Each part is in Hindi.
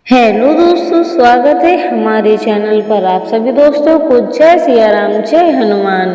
हेलो दोस्तों, स्वागत है हमारे चैनल पर आप सभी दोस्तों को। जय सिया राम, जय हनुमान।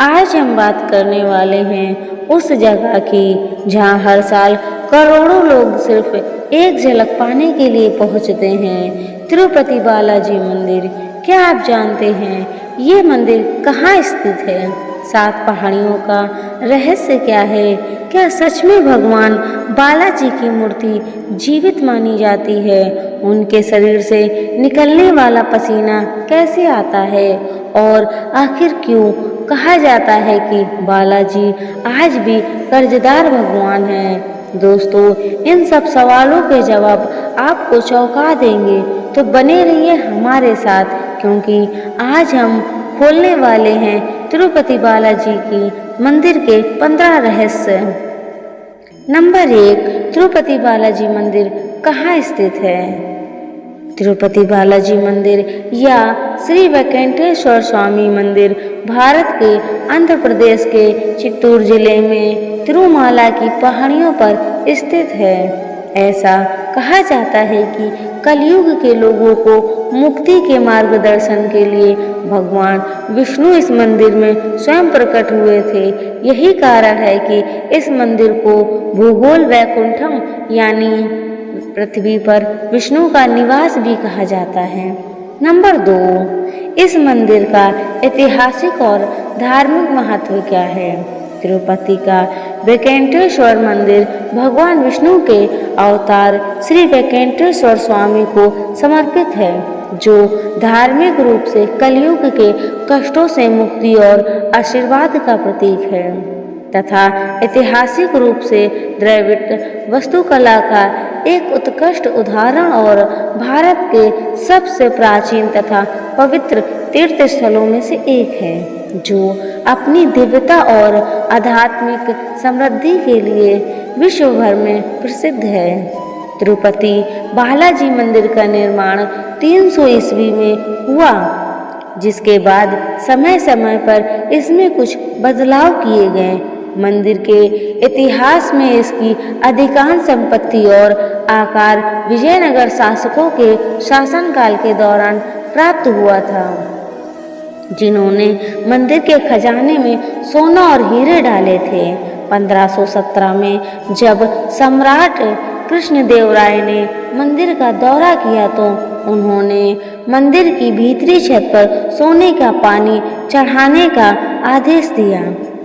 आज हम बात करने वाले हैं उस जगह की जहां हर साल करोड़ों लोग सिर्फ एक झलक पाने के लिए पहुंचते हैं, तिरुपति बालाजी मंदिर। क्या आप जानते हैं ये मंदिर कहाँ स्थित है? 7 पहाड़ियों का रहस्य क्या है? क्या सच में भगवान बालाजी की मूर्ति जीवित मानी जाती है? उनके शरीर से निकलने वाला पसीना कैसे आता है? और आखिर क्यों कहा जाता है कि बालाजी आज भी कर्जदार भगवान हैं? दोस्तों, इन सब सवालों के जवाब आपको चौंका देंगे, तो बने रहिए हमारे साथ, क्योंकि आज हम खोलने वाले हैं तिरुपति बालाजी की मंदिर के 15 रहस्य। नंबर 1, तिरुपति बालाजी मंदिर कहाँ स्थित है? तिरुपति बालाजी मंदिर या श्री वेंकटेश्वर स्वामी मंदिर भारत के आंध्र प्रदेश के चित्तूर जिले में तिरुमाला की पहाड़ियों पर स्थित है। ऐसा कहा जाता है कि कलयुग के लोगों को मुक्ति के मार्गदर्शन के लिए भगवान विष्णु इस मंदिर में स्वयं प्रकट हुए थे। यही कारण है कि इस मंदिर को भूगोल वैकुंठम यानी पृथ्वी पर विष्णु का निवास भी कहा जाता है। नंबर 2, इस मंदिर का ऐतिहासिक और धार्मिक महत्व क्या है? तिरुपति का वेंकटेश्वर मंदिर भगवान विष्णु के अवतार श्री वेंकटेश्वर स्वामी को समर्पित है, जो धार्मिक रूप से कलयुग के कष्टों से मुक्ति और आशीर्वाद का प्रतीक है, तथा ऐतिहासिक रूप से द्रविड़ वास्तुकला का एक उत्कृष्ट उदाहरण और भारत के सबसे प्राचीन तथा पवित्र तीर्थ स्थलों में से एक है, जो अपनी दिव्यता और आध्यात्मिक समृद्धि के लिए विश्व भर में प्रसिद्ध है। तिरुपति बालाजी मंदिर का निर्माण 300 ईस्वी में हुआ, जिसके बाद समय समय पर इसमें कुछ बदलाव किए गए। मंदिर के इतिहास में इसकी अधिकांश संपत्ति और आकार विजयनगर शासकों के शासनकाल के दौरान प्राप्त हुआ था, जिन्होंने मंदिर के खजाने में सोना और हीरे डाले थे। 1517 में जब सम्राट कृष्णदेवराय ने मंदिर का दौरा किया, तो उन्होंने मंदिर की भीतरी छत पर सोने का पानी चढ़ाने का आदेश दिया।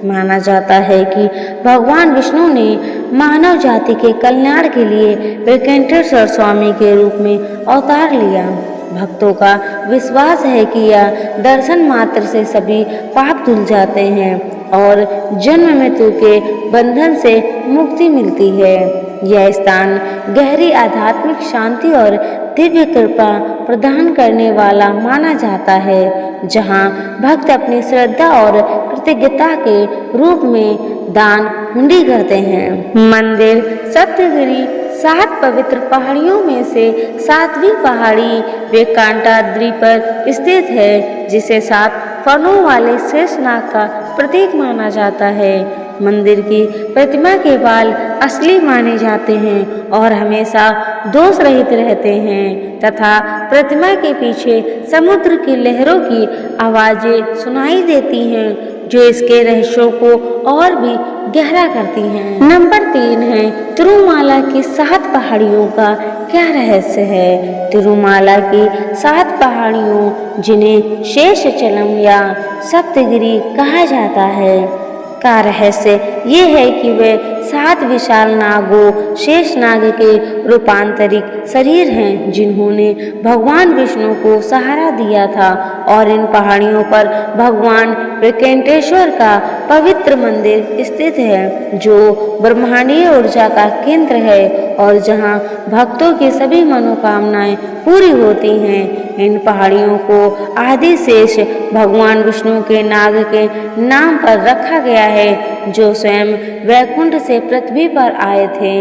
माना जाता है कि भगवान विष्णु ने मानव जाति के कल्याण के लिए वेंकटेश्वर स्वामी के रूप में अवतार लिया। भक्तों का विश्वास है कि यह दर्शन मात्र से सभी पाप धुल जाते हैं और जन्म मृत्यु के बंधन से मुक्ति मिलती है। यह स्थान गहरी आध्यात्मिक शांति और दिव्य कृपा प्रदान करने वाला माना जाता है, जहां भक्त अपनी श्रद्धा और कृतज्ञता के रूप में दान हुंडी करते हैं। मंदिर सप्तगिरी 7 पवित्र पहाड़ियों में से 7वीं पहाड़ी वेंकटाद्रि पर स्थित है, जिसे 7 फनों वाले शेषनाग का प्रतीक माना जाता है। मंदिर की प्रतिमा के बाल असली माने जाते हैं और हमेशा दोष रहित रहते हैं, तथा प्रतिमा के पीछे समुद्र की लहरों की आवाजें सुनाई देती हैं, जो इसके रहस्यों को और भी गहरा करती हैं। नंबर 3 है तिरुमाला की 7 पहाड़ियों का क्या रहस्य है? तिरुमाला की 7 पहाड़ियों, जिन्हें शेषचलम या सप्तगिरी कहा जाता है, का रहस्य ये है कि वे 7 विशाल नागों शेषनाग के रूपांतरित शरीर हैं, जिन्होंने भगवान विष्णु को सहारा दिया था। और इन पहाड़ियों पर भगवान वेंकटेश्वर का पवित्र मंदिर स्थित है, जो ब्रह्मांडीय ऊर्जा का केंद्र है और जहां भक्तों की सभी मनोकामनाएं पूरी होती हैं। इन पहाड़ियों को आदि शेष भगवान विष्णु के नाग के नाम पर रखा गया है, जो स्वयं वैकुंठ से पृथ्वी पर आए थे।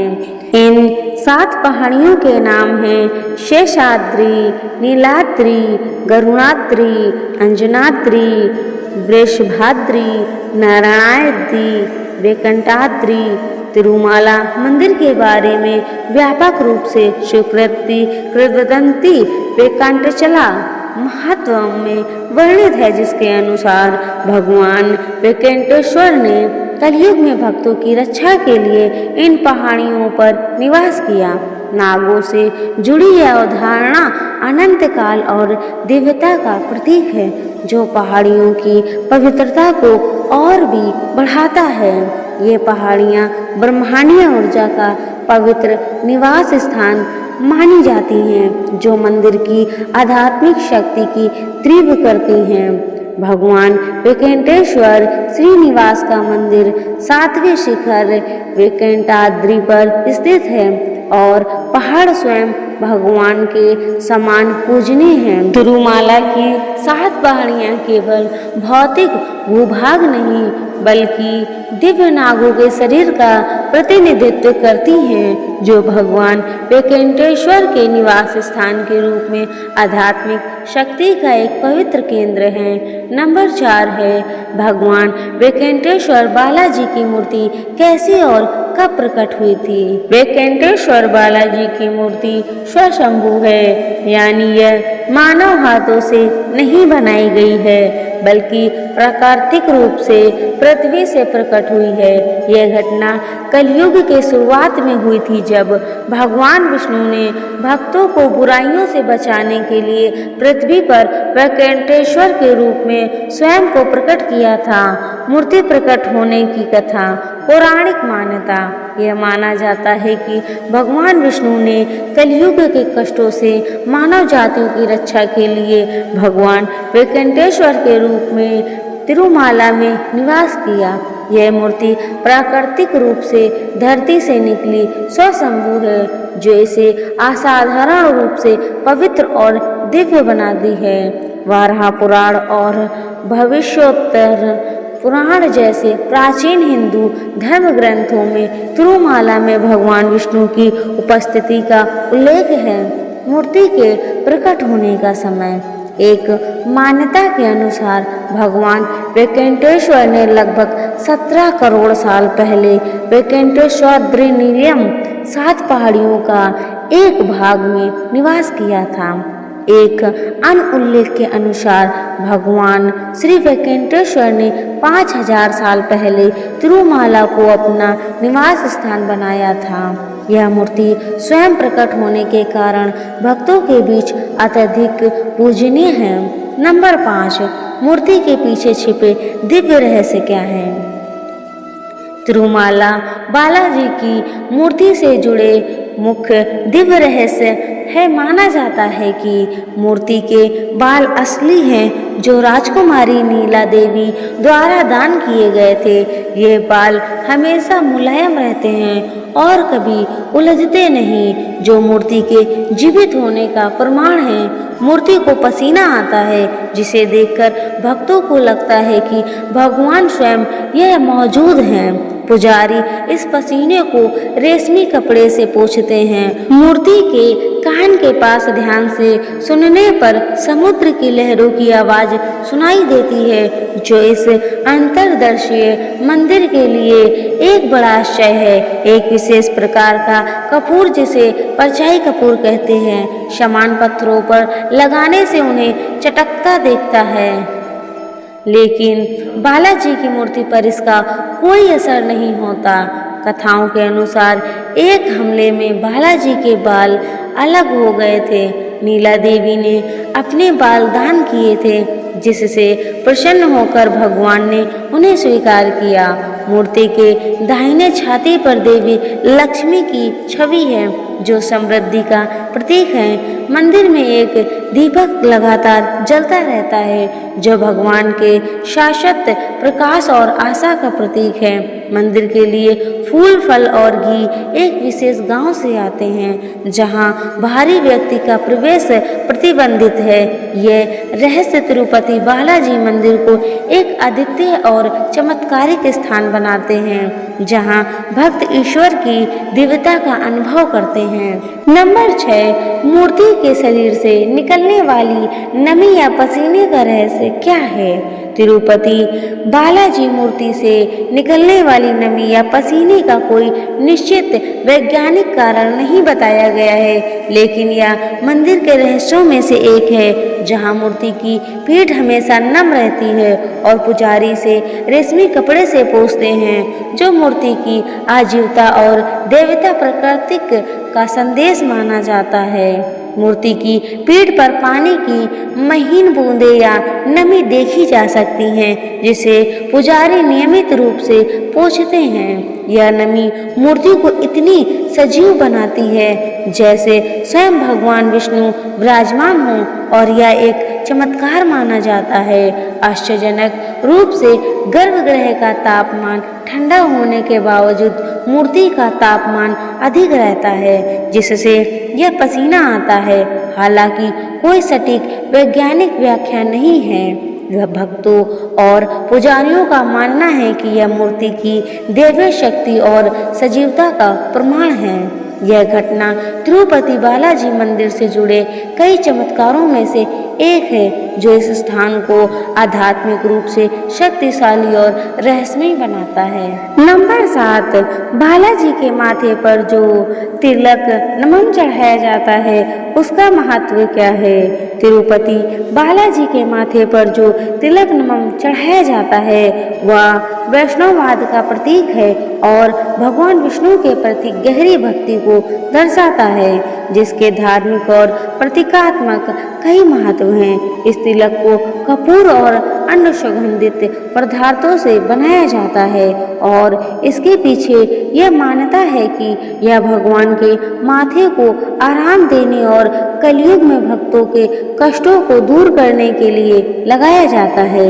इन 7 पहाड़ियों के नाम हैं शेषाद्रि, नीलाद्रि, गरुणाद्रि, अंजनाद्रि, वृषभाद्रि, नारायणाद्रि, वेंकटाद्रि, तिरुमाला मंदिर के बारे में व्यापक रूप से स्वीकृति कृतदंती वेंकटेश्वरा महत्व में वर्णित है, जिसके अनुसार भगवान वेंकटेश्वर ने कलयुग में भक्तों की रक्षा के लिए इन पहाड़ियों पर निवास किया। नागों से जुड़ी यह अवधारणा अनंत काल और दिव्यता का प्रतीक है, जो पहाड़ियों की पवित्रता को और भी बढ़ाता है। ये पहाड़ियाँ ब्रह्मांडीय ऊर्जा का पवित्र निवास स्थान मानी जाती हैं, जो मंदिर की आध्यात्मिक शक्ति की तीव्र करती हैं। भगवान वेंकटेश्वर श्रीनिवास का मंदिर 7वें शिखर वेंकटाद्रि पर स्थित है और पहाड़ स्वयं भगवान के समान पूजनीय हैं। तिरुमाला की 7 पहाड़ियाँ केवल भौतिक भूभाग नहीं बल्कि दिव्य नागों के शरीर का प्रतिनिधित्व करती हैं, जो भगवान वेंकटेश्वर के निवास स्थान के रूप में आध्यात्मिक शक्ति का एक पवित्र केंद्र है। नंबर 4 है भगवान वेंकटेश्वर बालाजी की मूर्ति कैसे और कब प्रकट हुई थी। वेंकटेश्वर बालाजी की मूर्ति स्वयंभू है, यानी यह मानव हाथों से नहीं बनाई गई है बल्कि प्राकृतिक रूप से पृथ्वी से प्रकट हुई है। यह घटना कलयुग के शुरुआत में हुई थी, जब भगवान विष्णु ने भक्तों को बुराइयों से बचाने के लिए पृथ्वी पर वेंकटेश्वर के रूप में स्वयं को प्रकट किया था। मूर्ति प्रकट होने की कथा पौराणिक मान्यता। यह माना जाता है कि भगवान विष्णु ने कलयुग के कष्टों से मानव जातियों की रक्षा के लिए भगवान वेंकटेश्वर के रूप में तिरुमाला में निवास किया। यह मूर्ति प्राकृतिक रूप से धरती से निकली स्वयंभू है, जो इसे असाधारण रूप से पवित्र और दिव्य बनाती है। वाराह पुराण और भविष्योत्तर पुराण जैसे प्राचीन हिंदू धर्म ग्रंथों में तिरुमाला में भगवान विष्णु की उपस्थिति का उल्लेख है। मूर्ति के प्रकट होने का समय। एक मान्यता के अनुसार भगवान वेंकटेश्वर ने लगभग 17 करोड़ साल पहले वेंकटेश्वराद्रि नीलम 7 पहाड़ियों का एक भाग में निवास किया था। एक अन्य उल्लेख के अनुसार भगवान श्री वेंकटेश्वर ने 5000 साल पहले तिरुमाला को अपना निवास स्थान बनाया था। यह मूर्ति स्वयं प्रकट होने के कारण भक्तों के बीच अत्यधिक पूजनीय है। नंबर 5 मूर्ति के पीछे छिपे दिव्य रहस्य क्या है। तिरुमाला बालाजी की मूर्ति से जुड़े मुख्य दिव्य रहस्य है। माना जाता है कि मूर्ति के बाल असली हैं, जो राजकुमारी नीला देवी द्वारा दान किए गए थे। ये बाल हमेशा मुलायम रहते हैं और कभी उलझते नहीं, जो मूर्ति के जीवित होने का प्रमाण है। मूर्ति को पसीना आता है, जिसे देखकर भक्तों को लगता है कि भगवान स्वयं यह मौजूद हैं। पुजारी इस पसीने को रेशमी कपड़े से पोंछते हैं। मूर्ति के कान के पास ध्यान से सुनने पर समुद्र की लहरों की आवाज सुनाई देती है, जो इस अंतर्दर्शीय मंदिर के लिए एक बड़ा आश्चर्य है। एक विशेष प्रकार का कपूर, जिसे परछाई कपूर कहते हैं, समान पत्थरों पर लगाने से उन्हें चटकता देखता है, लेकिन बालाजी की मूर्ति पर इसका कोई असर नहीं होता। कथाओं के अनुसार एक हमले में बालाजी के बाल अलग हो गए थे। नीला देवी ने अपने बाल दान किए थे, जिससे प्रसन्न होकर भगवान ने उन्हें स्वीकार किया। मूर्ति के दाहिने छाती पर देवी लक्ष्मी की छवि है, जो समृद्धि का प्रतीक है। मंदिर में एक दीपक लगातार जलता रहता है, जो भगवान के शाश्वत प्रकाश और आशा का प्रतीक है। मंदिर के लिए फूल, फल और घी एक विशेष गांव से आते हैं, जहां बाहरी व्यक्ति का प्रवेश प्रतिबंधित है। यह रहस्य तिरुपति बालाजी मंदिर को एक अद्वितीय और चमत्कारिक स्थान बनाते हैं, जहां भक्त ईश्वर की दिव्यता का अनुभव करते हैं। नंबर 6 मूर्ति के शरीर से निकलने वाली नमी या पसीने का रहस्य क्या है। तिरुपति बालाजी मूर्ति से निकलने वाली नमी या पसीने का कोई निश्चित वैज्ञानिक कारण नहीं बताया गया है, लेकिन यह मंदिर के रहस्यों में से एक है, जहां मूर्ति की पीठ हमेशा नम रहती है और पुजारी इसे रेशमी कपड़े से पोंछते हैं, जो मूर्ति की आजीवता और देवता प्राकृतिक का संदेश माना जाता है। मूर्ति की पीठ पर पानी की महीन बूंदें या नमी देखी जा सकती हैं, जिसे पुजारी नियमित रूप से पोंछते हैं। यह नमी मूर्ति को इतनी सजीव बनाती है जैसे स्वयं भगवान विष्णु विराजमान हों, और यह एक चमत्कार माना जाता है। आश्चर्यजनक रूप से गर्भगृह का तापमान ठंडा होने के बावजूद मूर्ति का तापमान अधिक रहता है, जिससे यह पसीना आता है। हालांकि कोई सटीक वैज्ञानिक व्याख्या नहीं है। यह भक्तों और पुजारियों का मानना है कि यह मूर्ति की दैवीय शक्ति और सजीवता का प्रमाण है। यह घटना तिरुपति बालाजी मंदिर से जुड़े कई चमत्कारों में से एक है, जो इस स्थान को आध्यात्मिक रूप से शक्तिशाली और रहस्यमय बनाता है। नंबर 7, बालाजी के माथे पर जो तिलक नमन चढ़ाया जाता है, उसका महत्व क्या है? तिरुपति बालाजी के माथे पर जो तिलक नमन चढ़ाया जाता है, वह वैष्णववाद का प्रतीक है और भगवान विष्णु के प्रति गहरी भक्ति को दर्शाता है, जिसके धार्मिक और प्रतीकात्मक कई महत्व हैं। इस तिलक को कपूर और अन्य सुगंधित पदार्थों से बनाया जाता है और इसके पीछे यह मान्यता है कि यह भगवान के माथे को आराम देने और कलयुग में भक्तों के कष्टों को दूर करने के लिए लगाया जाता है।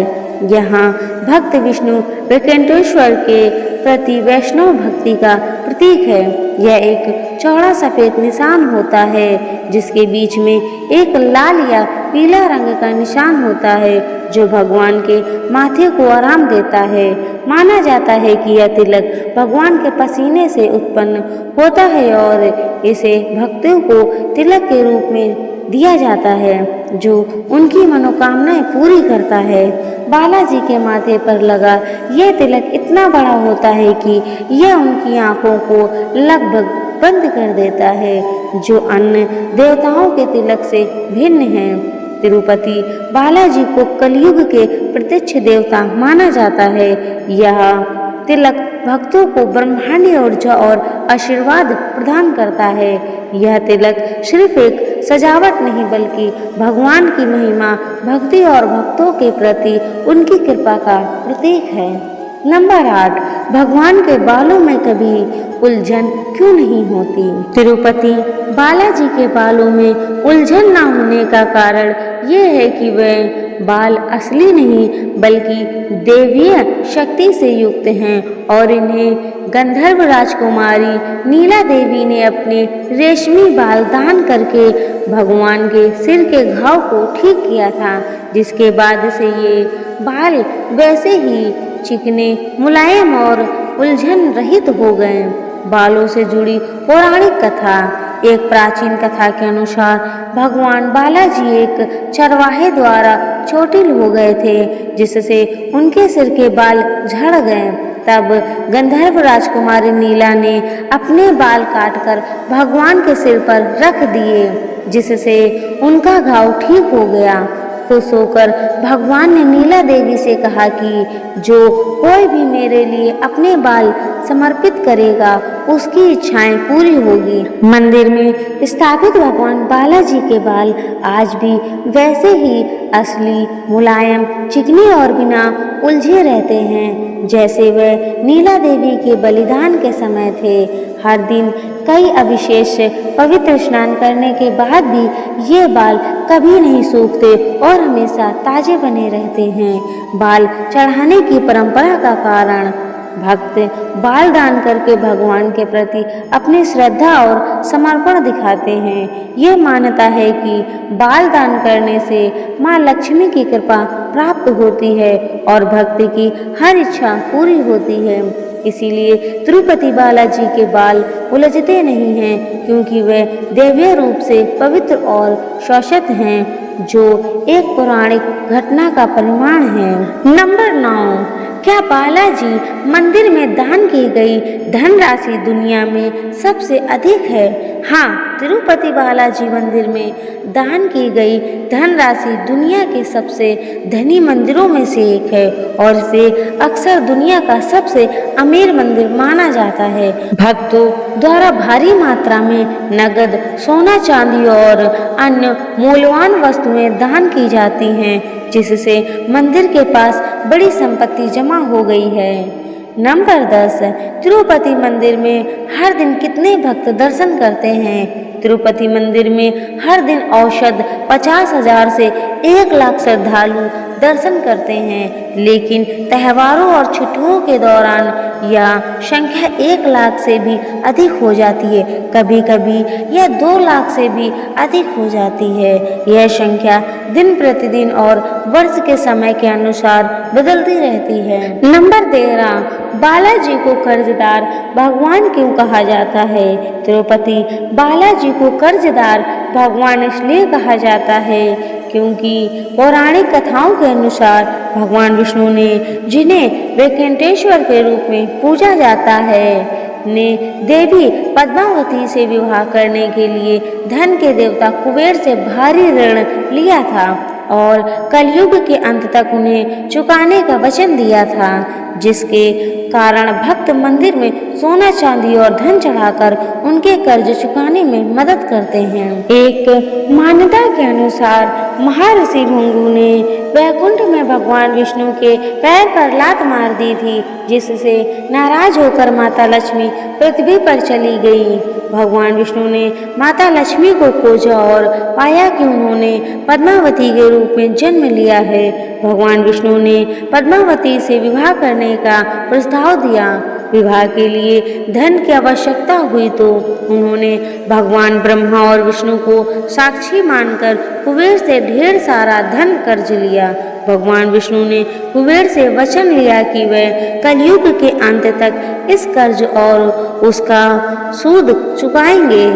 यहाँ भक्त विष्णु वेंकटेश्वर के प्रति वैष्णव भक्ति का प्रतीक है। यह एक चौड़ा सफेद निशान होता है, जिसके बीच में एक लाल या पीला रंग का निशान होता है, जो भगवान के माथे को आराम देता है। माना जाता है कि यह तिलक भगवान के पसीने से उत्पन्न होता है और इसे भक्तों को तिलक के रूप में दिया जाता है, जो उनकी मनोकामनाएं पूरी करता है। बालाजी के माथे पर लगा यह तिलक इतना बड़ा होता है कि यह उनकी आंखों को लगभग बंद कर देता है, जो अन्य देवताओं के तिलक से भिन्न है। तिरुपति बालाजी को कलयुग के प्रत्यक्ष देवता माना जाता है। यह तिलक भक्तों को ब्रह्मांडीय ऊर्जा और आशीर्वाद प्रदान करता है। यह तिलक सिर्फ एक सजावट नहीं, बल्कि भगवान की महिमा, भक्ति और भक्तों के प्रति उनकी कृपा का प्रतीक है। नंबर 8, भगवान के बालों में कभी उलझन क्यों नहीं होती? तिरुपति बालाजी के बालों में उलझन न होने का कारण यह है कि वे बाल असली नहीं, बल्कि देवीय शक्ति से युक्त हैं और इन्हें गंधर्व राजकुमारी नीला देवी ने अपने रेशमी बाल दान करके भगवान के सिर के घाव को ठीक किया था, जिसके बाद से ये बाल वैसे ही चिकने, मुलायम और उलझन रहित हो गए। बालों से जुड़ी पौराणिक कथा। एक प्राचीन कथा के अनुसार भगवान बालाजी एक चरवाहे द्वारा चोटिल हो गए थे, जिससे उनके सिर के बाल झड़ गए। तब गंधर्व राजकुमारी नीला ने अपने बाल काटकर भगवान के सिर पर रख दिए, जिससे उनका घाव ठीक हो गया। खुश होकर भगवान ने नीला देवी से कहा कि जो कोई भी मेरे लिए अपने बाल समर्पित करेगा, उसकी इच्छाएं पूरी होगी। मंदिर में स्थापित भगवान बालाजी के बाल आज भी वैसे ही असली, मुलायम, चिकनी और बिना उलझे रहते हैं, जैसे वे नीला देवी के बलिदान के समय थे। हर दिन कई अविशेष पवित्र स्नान करने के बाद भी ये बाल कभी नहीं सूखते और हमेशा ताजे बने रहते हैं। बाल चढ़ाने की परंपरा का कारण। भक्त बाल दान करके भगवान के प्रति अपनी श्रद्धा और समर्पण दिखाते हैं। ये मान्यता है कि बाल दान करने से माँ लक्ष्मी की कृपा प्राप्त होती है और भक्ति की हर इच्छा पूरी होती है। इसीलिए तिरुपति बालाजी के बाल उलझते नहीं हैं, क्योंकि वे दैवीय रूप से पवित्र और शाश्वत हैं। जो एक पौराणिक घटना का परिमाण है। नंबर 9, क्या बालाजी मंदिर में दान की गई धनराशि दुनिया में सबसे अधिक है? हाँ, तिरुपति बालाजी मंदिर में दान की गई धनराशि दुनिया के सबसे धनी मंदिरों में से एक है और इसे अक्सर दुनिया का सबसे अमीर मंदिर माना जाता है। भक्तों द्वारा भारी मात्रा में नगद, सोना, चांदी और अन्य मूल्यवान वस्तुएं दान की जाती हैं, जिससे मंदिर के पास बड़ी संपत्ति जमा हो गई है। नंबर 10, तिरुपति मंदिर में हर दिन कितने भक्त दर्शन करते हैं? तिरुपति मंदिर में हर दिन औसत 50,000 से 1 लाख श्रद्धालु दर्शन करते हैं, लेकिन त्योहारों और छुट्टियों के दौरान यह संख्या 1 लाख से भी अधिक हो जाती है। कभी कभी यह 2 लाख से भी अधिक हो जाती है। यह संख्या दिन प्रतिदिन और वर्ष के समय के अनुसार बदलती रहती है। नंबर 13, बालाजी को कर्जदार भगवान क्यों कहा जाता है? तिरुपति बालाजी को कर्जदार भगवान इसलिए कहा जाता है क्योंकि पौराणिक कथाओं के अनुसार भगवान विष्णु ने, जिन्हें वेंकटेश्वर के रूप में पूजा जाता है, ने देवी पद्मावती से विवाह करने के लिए धन के देवता कुबेर से भारी ऋण लिया था और कलयुग के अंत तक उन्हें चुकाने का वचन दिया था, जिसके कारण भक्त मंदिर में सोना, चांदी और धन चढ़ाकर उनके कर्ज चुकाने में मदद करते हैं। एक मान्यता के अनुसार महर्षि भृगु ने वैकुंठ में भगवान विष्णु के पैर पर लात मार दी थी, जिससे नाराज होकर माता लक्ष्मी पृथ्वी पर चली गई। भगवान विष्णु ने माता लक्ष्मी को खोजा और पाया कि उन्होंने पद्मावती के रूप में जन्म लिया है। भगवान विष्णु ने पद्मावती से विवाह करने का प्रस्ताव दिया। विवाह के लिए धन की आवश्यकता हुई तो उन्होंने भगवान ब्रह्मा और विष्णु को साक्षी मानकर कुबेर से ढेर सारा धन कर्ज लिया। भगवान विष्णु ने कुबेर से वचन लिया कि वह कलयुग के अंत तक इस कर्ज और उसका सूद चुकाएंगे।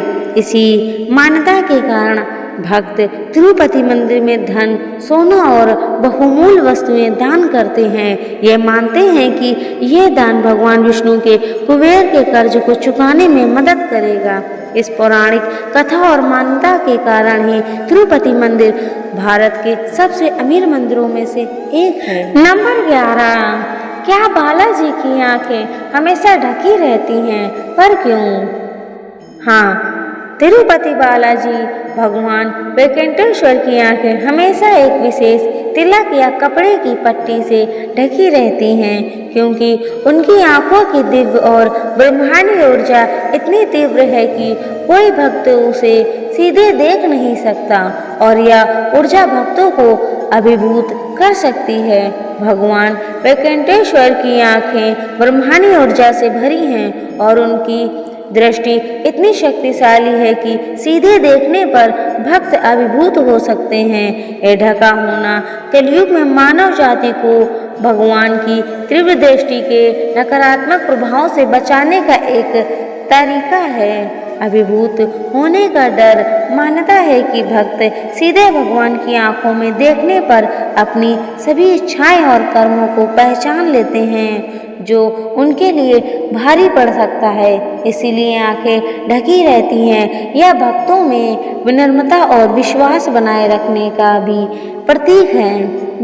इसी मान्यता के कारण भक्त तिरुपति मंदिर में धन, सोना और बहुमूल्य वस्तुएं दान करते हैं। ये मानते हैं कि यह दान भगवान विष्णु के कुबेर के कर्ज को चुकाने में मदद करेगा। इस पौराणिक कथा और मान्यता के कारण ही तिरुपति मंदिर भारत के सबसे अमीर मंदिरों में से एक है। नंबर 11, क्या बालाजी की आंखें हमेशा ढकी रहती हैं, पर क्यों? हाँ, तिरुपति बालाजी भगवान वेंकटेश्वर की आंखें हमेशा एक विशेष तिलक या कपड़े की पट्टी से ढकी रहती हैं, क्योंकि उनकी आंखों की दिव्य और ब्रह्मांडीय ऊर्जा इतनी तीव्र है कि कोई भक्त उसे सीधे देख नहीं सकता और यह ऊर्जा भक्तों को अभिभूत कर सकती है। भगवान वेंकटेश्वर की आंखें ब्रह्मांडीय ऊर्जा से भरी हैं और उनकी दृष्टि इतनी शक्तिशाली है कि सीधे देखने पर भक्त अभिभूत हो सकते हैं। यह ढका होना कलयुग में मानव जाति को भगवान की तीव्र दृष्टि के नकारात्मक प्रभाव से बचाने का एक तरीका है। अभिभूत होने का डर मानता है कि भक्त सीधे भगवान की आंखों में देखने पर अपनी सभी इच्छाएं और कर्मों को पहचान लेते हैं, जो उनके लिए भारी पड़ सकता है। इसीलिए आंखें ढकी रहती हैं। यह भक्तों में विनम्रता और विश्वास बनाए रखने का भी प्रतीक है।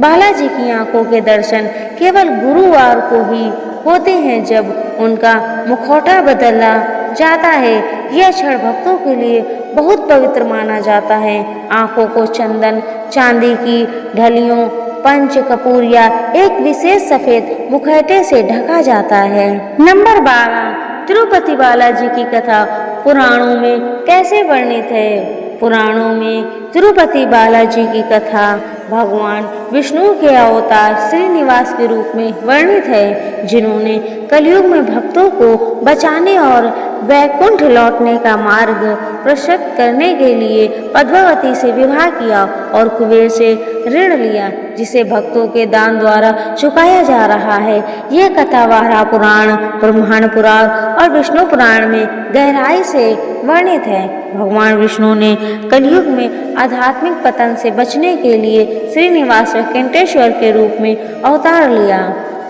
बालाजी की आंखों के दर्शन केवल गुरुवार को ही होते हैं, जब उनका मुखौटा बदला जाता है। यह क्षण भक्तों के लिए बहुत पवित्र माना जाता है। आंखों को चंदन, चांदी की ढलियों, पंच कपूर या एक विशेष सफेद मुखौटे से ढका जाता है। नंबर 12, तिरुपति बालाजी की कथा पुराणों में कैसे वर्णित है? पुराणों में तिरुपति बालाजी की कथा भगवान विष्णु के अवतार श्रीनिवास के रूप में वर्णित है, जिन्होंने कलयुग में भक्तों को बचाने और वैकुंठ लौटने का मार्ग प्रशस्त करने के लिए पद्मावती से विवाह किया और कुबेर से ऋण लिया, जिसे भक्तों के दान द्वारा चुकाया जा रहा है। यह कथा वाराह पुराण, ब्रह्मांड पुराण और विष्णु पुराण में गहराई से वर्णित है। भगवान विष्णु ने कलयुग में आध्यात्मिक पतन से बचने के लिए श्रीनिवास वेंकटेश्वर के रूप में अवतार लिया।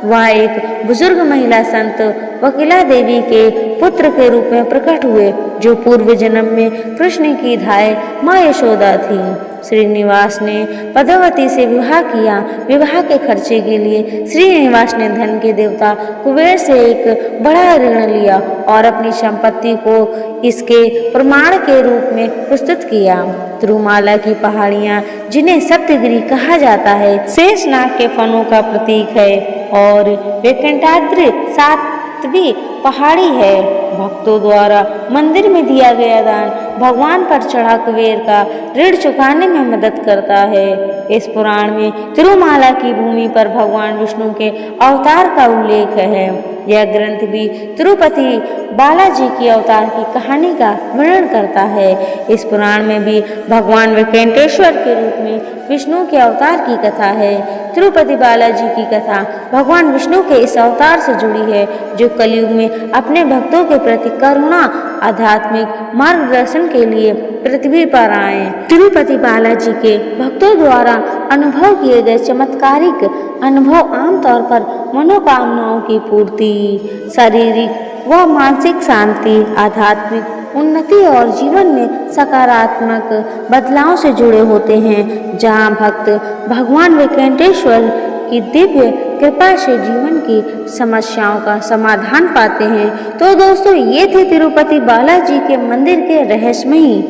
वह एक बुजुर्ग महिला संत वकीला देवी के पुत्र के रूप में प्रकट हुए, जो पूर्व जन्म में कृष्ण की धाय माँ यशोदा थी। श्रीनिवास ने पद्मावती से विवाह किया। विवाह के खर्चे के लिए श्रीनिवास ने धन के देवता कुबेर से एक बड़ा ऋण लिया और अपनी संपत्ति को इसके प्रमाण के रूप में प्रस्तुत किया। तिरुमाला की पहाड़ियाँ, जिन्हें सप्तगिरी कहा जाता है, शेषनाग के फनों का प्रतीक है और वेंकटाद्रि सातवीं पहाड़ी है। भक्तों द्वारा मंदिर में दिया गया दान भगवान पर चढ़ा कुबेर का ऋण चुकाने में मदद करता है। इस पुराण में तिरुमाला की भूमि पर भगवान विष्णु के अवतार का उल्लेख है। यह ग्रंथ भी तिरुपति बालाजी की अवतार की कहानी का वर्णन करता है। इस पुराण में भी भगवान वेंकटेश्वर के रूप में विष्णु के अवतार की कथा है। तिरुपति बालाजी की कथा भगवान विष्णु के इस अवतार से जुड़ी है, जो कलयुग में अपने भक्तों के प्रति करुणा आध्यात्मिक मार्गदर्शन के लिए पृथ्वी पर आए। तिरुपति बालाजी के भक्तों द्वारा अनुभव किए गए चमत्कारिक अनुभव आमतौर पर मनोकामनाओं की पूर्ति, शारीरिक व मानसिक शांति, आध्यात्मिक उन्नति और जीवन में सकारात्मक बदलाव से जुड़े होते हैं। जहाँ भक्त भगवान वेंकटेश्वर की दिव्य कृपा से जीवन की समस्याओं का समाधान पाते हैं। तो दोस्तों, ये थे तिरुपति बालाजी के मंदिर के रहस्यमयी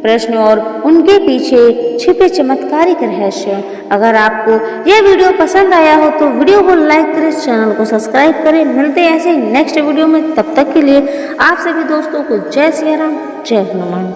प्रश्न और उनके पीछे छिपे चमत्कारिक रहस्य। अगर आपको यह वीडियो पसंद आया हो तो वीडियो को लाइक करें, चैनल को सब्सक्राइब करें। मिलते हैं ऐसे नेक्स्ट वीडियो में, तब तक के लिए आप सभी दोस्तों को जय सिया राम, जय हनुमान।